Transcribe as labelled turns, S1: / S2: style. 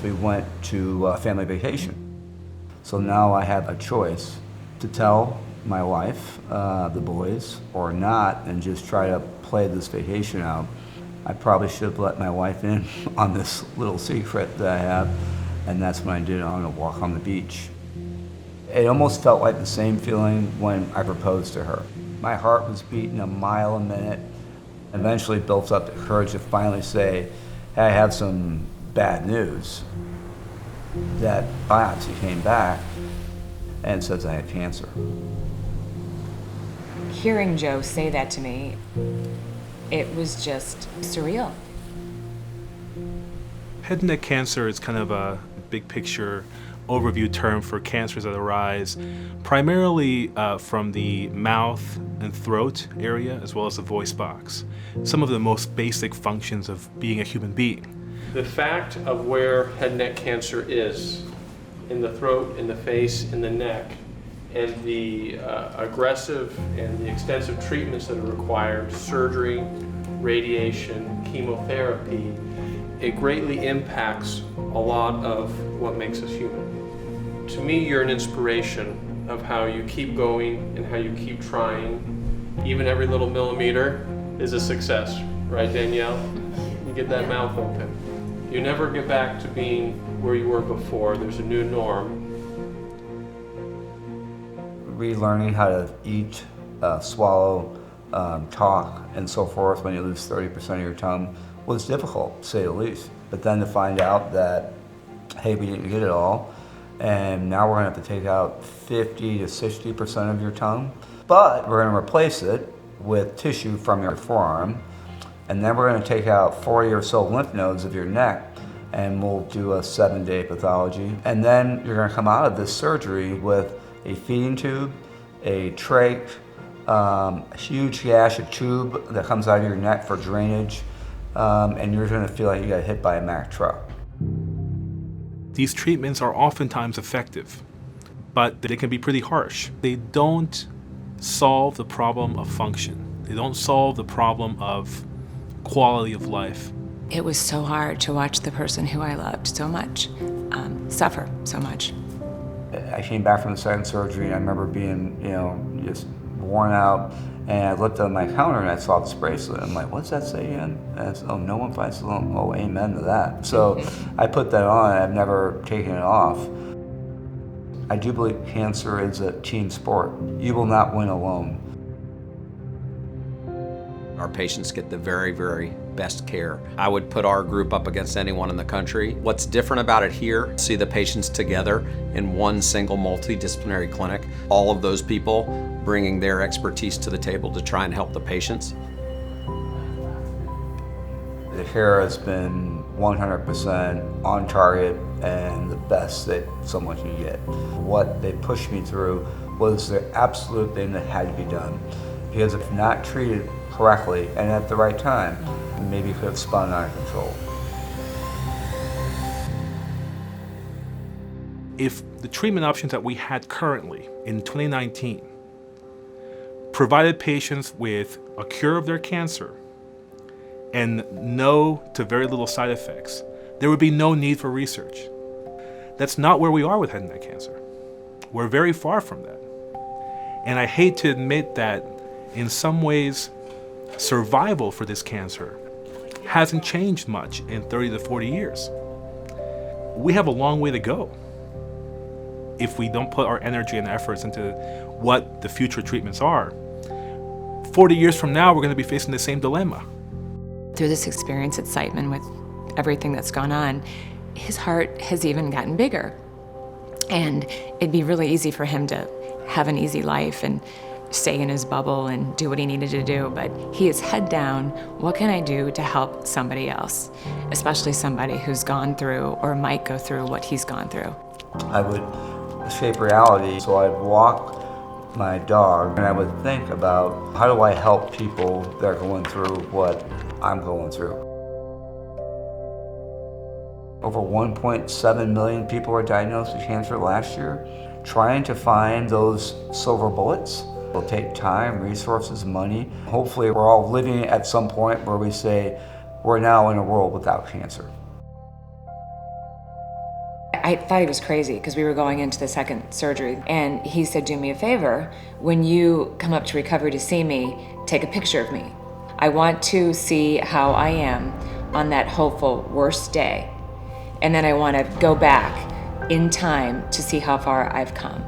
S1: we went to a family vacation. So now I have a choice to tell my wife, the boys, or not, and just try to play this vacation out. I probably should have let my wife in on this little secret that I have, and that's when I did it on a walk on the beach. It almost felt like the same feeling when I proposed to her. My heart was beating a mile a minute. Eventually built up the courage to finally say, hey, I have some bad news. That biopsy came back and says I had cancer.
S2: Hearing Joe say that to me, it was just surreal.
S3: Head and neck cancer is kind of a big picture overview term for cancers that arise primarily from the mouth and throat area as well as the voice box. Some of the most basic functions of being a human being.
S4: The fact of where head and neck cancer is, in the throat, in the face, in the neck, and the aggressive and the extensive treatments that are required, surgery, radiation, chemotherapy, it greatly impacts a lot of what makes us human. To me, you're an inspiration of how you keep going and how you keep trying. Even every little millimeter is a success, right, Danielle? You get that mouth open. You never get back to being where you were before. There's a new norm.
S1: Relearning how to eat, swallow, talk, and so forth when you lose 30% of your tongue was difficult, to say the least. But then to find out that, hey, we didn't get it all, and now we're gonna have to take out 50 to 60% of your tongue, but we're gonna replace it with tissue from your forearm, and then we're gonna take out 40 or so lymph nodes of your neck, and we'll do a 7-day pathology. And then you're gonna come out of this surgery with a feeding tube, a trach, a huge gash, a tube that comes out of your neck for drainage, and you're gonna feel like you got hit by a Mack truck.
S3: These treatments are oftentimes effective, but they can be pretty harsh. They don't solve the problem of function. They don't solve the problem of quality of life.
S2: It was so hard to watch the person who I loved so much suffer so much.
S1: I came back from the second surgery and I remember being, just worn out, and I looked on my counter and I saw this bracelet. I'm like, what's that say again? And I said, oh, no one fights alone. Oh, amen to that. So I put that on and I've never taken it off. I do believe cancer is a team sport. You will not win alone.
S5: Our patients get the very, very best care. I would put our group up against anyone in the country. What's different about it here, see the patients together in one single multidisciplinary clinic, all of those people bringing their expertise to the table to try and help the patients.
S1: The care has been 100% on target and the best that someone can get. What they pushed me through was the absolute thing that had to be done. Because if not treated correctly and at the right time, maybe it could have spun out of control.
S3: If the treatment options that we had currently in 2019 provided patients with a cure of their cancer and no to very little side effects, there would be no need for research. That's not where we are with head and neck cancer. We're very far from that. And I hate to admit that in some ways, survival for this cancer hasn't changed much in 30 to 40 years. We have a long way to go if we don't put our energy and efforts into what the future treatments are. 40 years from now, we're going to be facing the same dilemma.
S2: Through this experience at Siteman with everything that's gone on, his heart has even gotten bigger. And it'd be really easy for him to have an easy life and stay in his bubble and do what he needed to do, but he is head down, what can I do to help somebody else, especially somebody who's gone through or might go through what he's gone through.
S1: I would shape reality, so I'd walk my dog and I would think about how do I help people that are going through what I'm going through. Over 1.7 million people were diagnosed with cancer last year. Trying to find those silver bullets will take time, resources, money. Hopefully we're all living at some point where we say, we're now in a world without cancer.
S2: I thought he was crazy because we were going into the second surgery. And he said, do me a favor, when you come up to recovery to see me, take a picture of me. I want to see how I am on that hopeful worst day. And then I want to go back in time to see how far I've come.